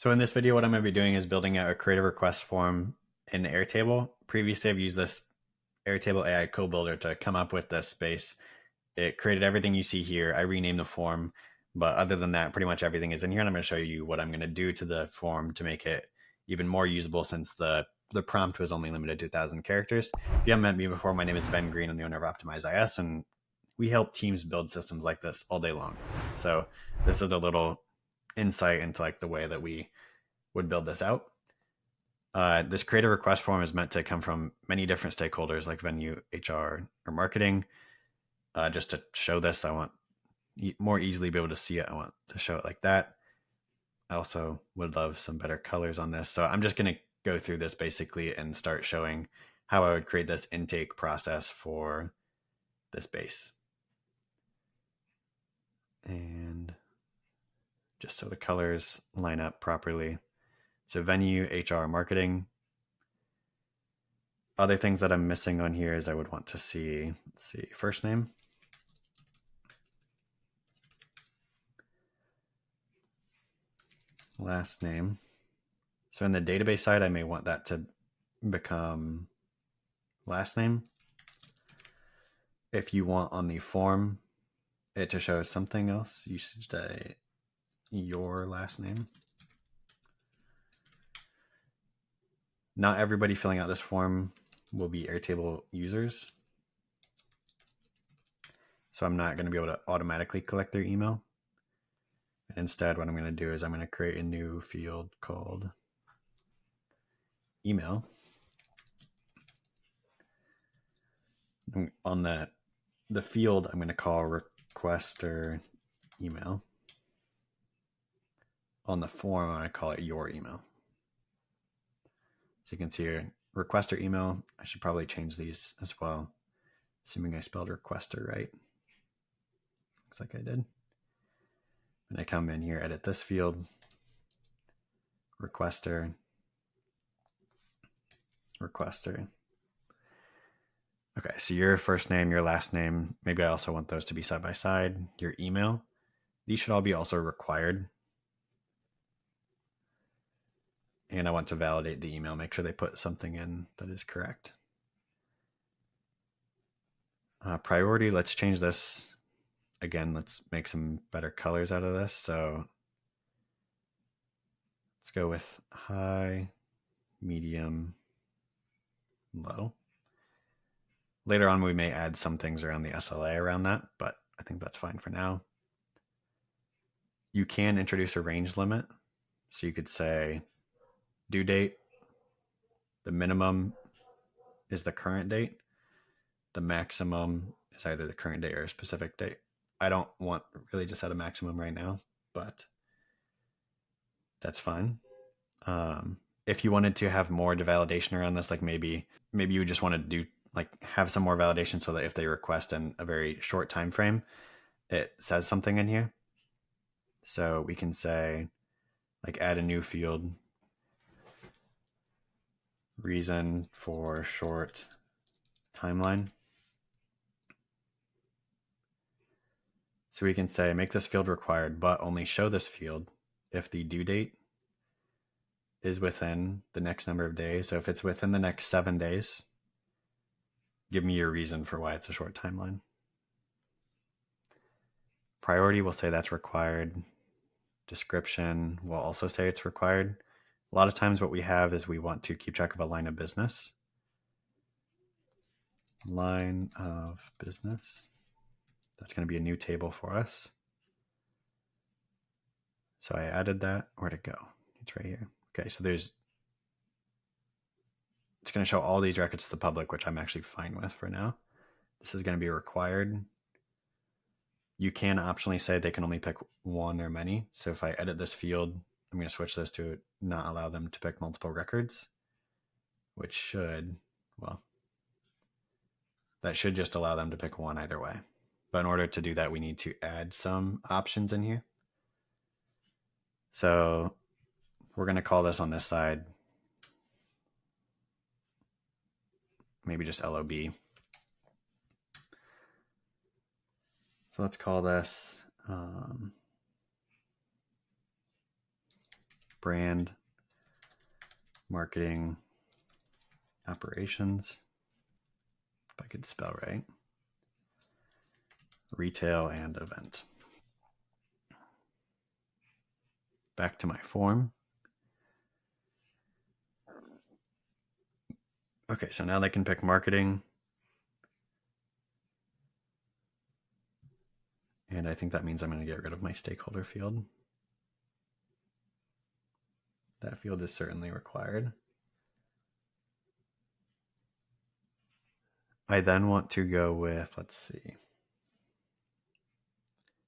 So in this video, what I'm going to be doing is building out a creative request form in Airtable. Previously, I've used this Airtable AI co-builder to come up with this space. It created everything you see here. I renamed the form, but other than that, pretty much everything is in here. And I'm going to show you what I'm going to do to the form to make it even more usable, since the prompt was only limited to 1,000 characters. If you haven't met me before, my name is Ben Green. I'm the owner of Optimize IS, and we help teams build systems like this all day long. So this is a little insight into like the way that we would build this out. This creative request form is meant to come from many different stakeholders like venue, HR, or marketing. Just to show this, I want more easily be able to see it. I want to show it like that. I also would love some better colors on this. So I'm just going to go through this basically and start showing how I would create this intake process for this base. And just so the colors line up properly. So venue, HR, marketing. Other things that I'm missing on here is I would want to see, let's see, first name. Last name. So in the database side, I may want that to become last name. If you want on the form it to show something else, you should say your last name. Not everybody filling out this form will be Airtable users, so I'm not going to be able to automatically collect their email. And instead, what I'm going to do is I'm going to create a new field called email. On the field, I'm going to call requester email. On the form, I'm going to call it your email. So you can see here, requester email. I should probably change these as well, assuming I spelled requester right. Looks like I did. And I come in here, edit this field, requester. Okay, so your first name, your last name, maybe I also want those to be side by side. Your email, these should all be also required. And I want to validate the email, make sure they put something in that is correct. Priority, let's change this. Again, let's make some better colors out of this. So let's go with high, medium, low. Later on, we may add some things around the SLA around that, but I think that's fine for now. You can introduce a range limit. So you could say due date, the minimum is the current date. The maximum is either the current date or a specific date. I don't want really just set a maximum right now, but that's fine. If you wanted to have more validation around this, like maybe you just want to do like have some more validation so that if they request in a very short time frame, it says something in here. So we can say like add a new field, reason for short timeline. So we can say make this field required, but only show this field if the due date is within the next number of days. So if it's within the next 7 days, give me your reason for why it's a short timeline. Priority, we'll say that's required. Description, we'll also say it's required. A lot of times what we have is we want to keep track of a line of business. Line of business. That's going to be a new table for us. So I added that. Where'd it go? It's right here. Okay, so it's going to show all these records to the public, which I'm actually fine with for now. This is going to be required. You can optionally say they can only pick one or many. So if I edit this field, I'm going to switch this to not allow them to pick multiple records, which should, well, that should just allow them to pick one either way. But in order to do that, we need to add some options in here. So we're going to call this on this side, maybe just LOB. So let's call this brand, marketing, operations, if I could spell right, retail, and event. Back to my form. Okay, so now they can pick marketing. And I think that means I'm going to get rid of my stakeholder field. That field is certainly required. I then want to go with, let's see.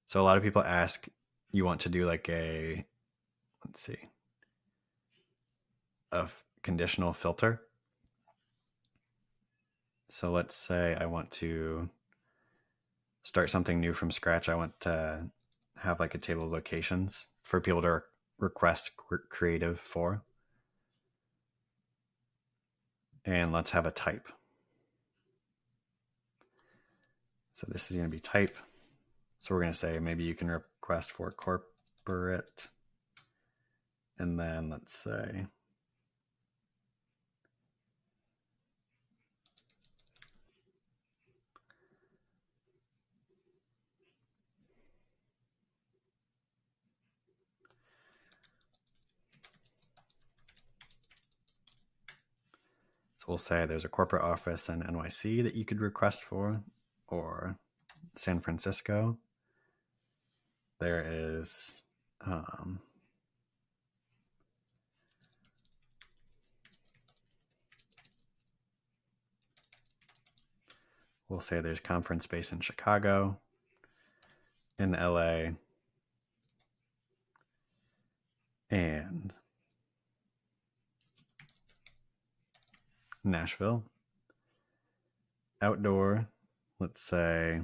So a lot of people ask, you want to do like a, let's see, a conditional filter. So let's say I want to start something new from scratch. I want to have like a table of locations for people to request creative for. And let's have a type. So this is going to be type. So we're going to say maybe you can request for corporate. And then let's say we'll say there's a corporate office in NYC that you could request for, or San Francisco. There is we'll say there's conference space in Chicago, in LA, and Nashville. Outdoor, let's say,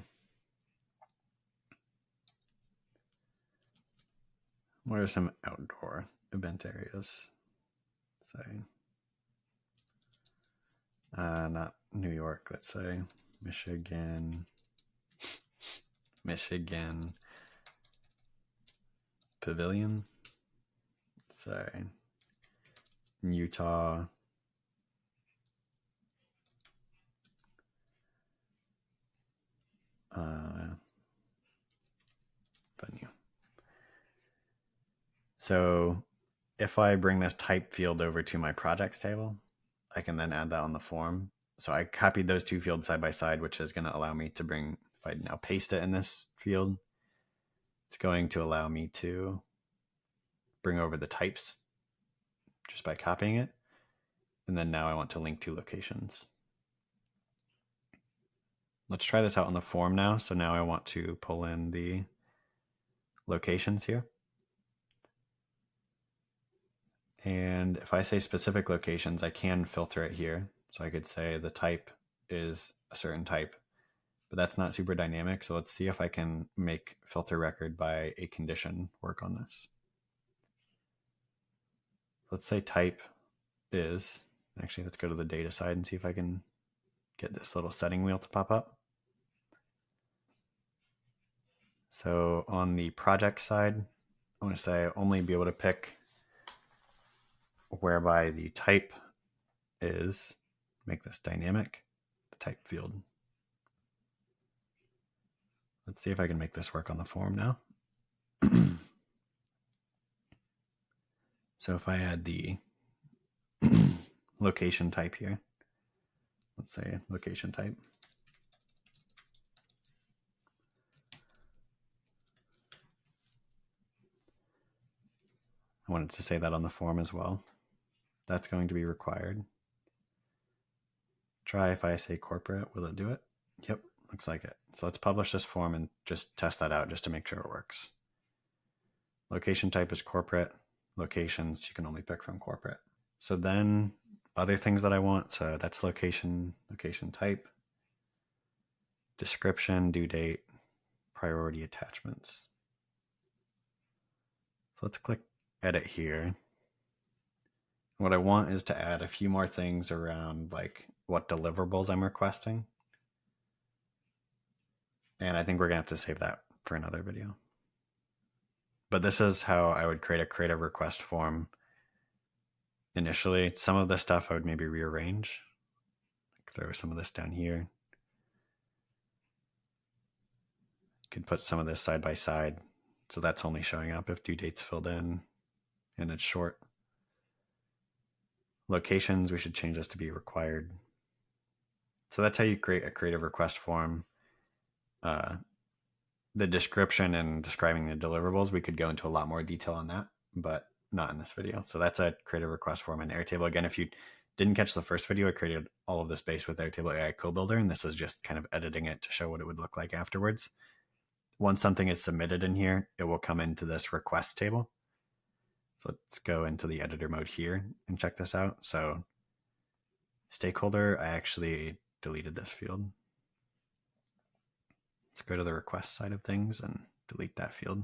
what are some outdoor event areas? Say, not New York, let's say Michigan, Pavilion, let's say Utah, venue. So if I bring this type field over to my projects table, I can then add that on the form. So I copied those two fields side by side, which is going to allow me to bring, if I now paste it in this field, it's going to allow me to bring over the types just by copying it. And then now I want to link to locations. Let's try this out on the form now. So now I want to pull in the locations here. And if I say specific locations, I can filter it here. So I could say the type is a certain type, but that's not super dynamic. So let's see if I can make filter record by a condition work on this. Let's say type is, actually let's go to the data side and see if I can get this little setting wheel to pop up. So on the project side, I want to say only be able to pick whereby the type is, make this dynamic, the type field. Let's see if I can make this work on the form now. So if I add the location type here, let's say location type. I wanted to say that on the form as well. That's going to be required. Try if I say corporate, will it do it? Yep, looks like it. So let's publish this form and just test that out just to make sure it works. Location type is corporate. Locations you can only pick from corporate. So then other things that I want, so that's location type, description, due date, priority attachments. So let's click edit here. What I want is to add a few more things around like what deliverables I'm requesting. And I think we're gonna have to save that for another video. But this is how I would create a creative request form initially. Some of the stuff I would maybe rearrange. Throw some of this down here. Could put some of this side by side. So that's only showing up if due date's filled in and it's short. Locations, we should change this to be required. So that's how you create a creative request form. The description and describing the deliverables, we could go into a lot more detail on that, but not in this video. So that's a creative request form in Airtable. Again, if you didn't catch the first video, I created all of this base with Airtable AI Co-Builder, and this is just kind of editing it to show what it would look like afterwards. Once something is submitted in here, it will come into this request table. So let's go into the editor mode here and check this out. So stakeholder, I actually deleted this field. Let's go to the request side of things and delete that field.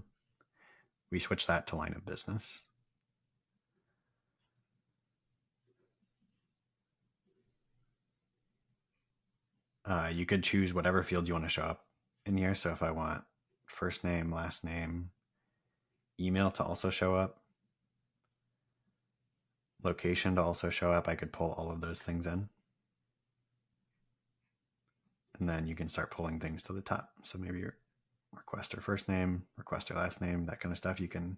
We switch that to line of business. You could choose whatever fields you want to show up in here. So if I want first name, last name, email to also show up, location to also show up, I could pull all of those things in. And then you can start pulling things to the top. So maybe your requester first name, requester last name, that kind of stuff. You can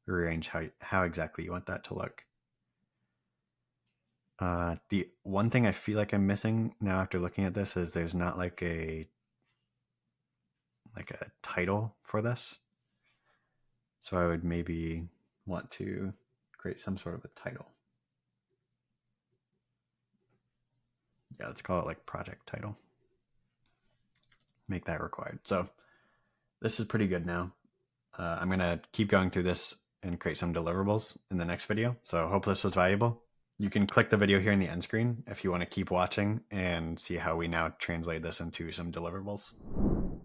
rearrange how exactly you want that to look. The one thing I feel like I'm missing now after looking at this is there's not like a title for this. So I would maybe want to create some sort of a title. Yeah, let's call it like project title. Make that required. So this is pretty good now. I'm going to keep going through this and create some deliverables in the next video. So hope this was valuable. You can click the video here in the end screen if you want to keep watching and see how we now translate this into some deliverables.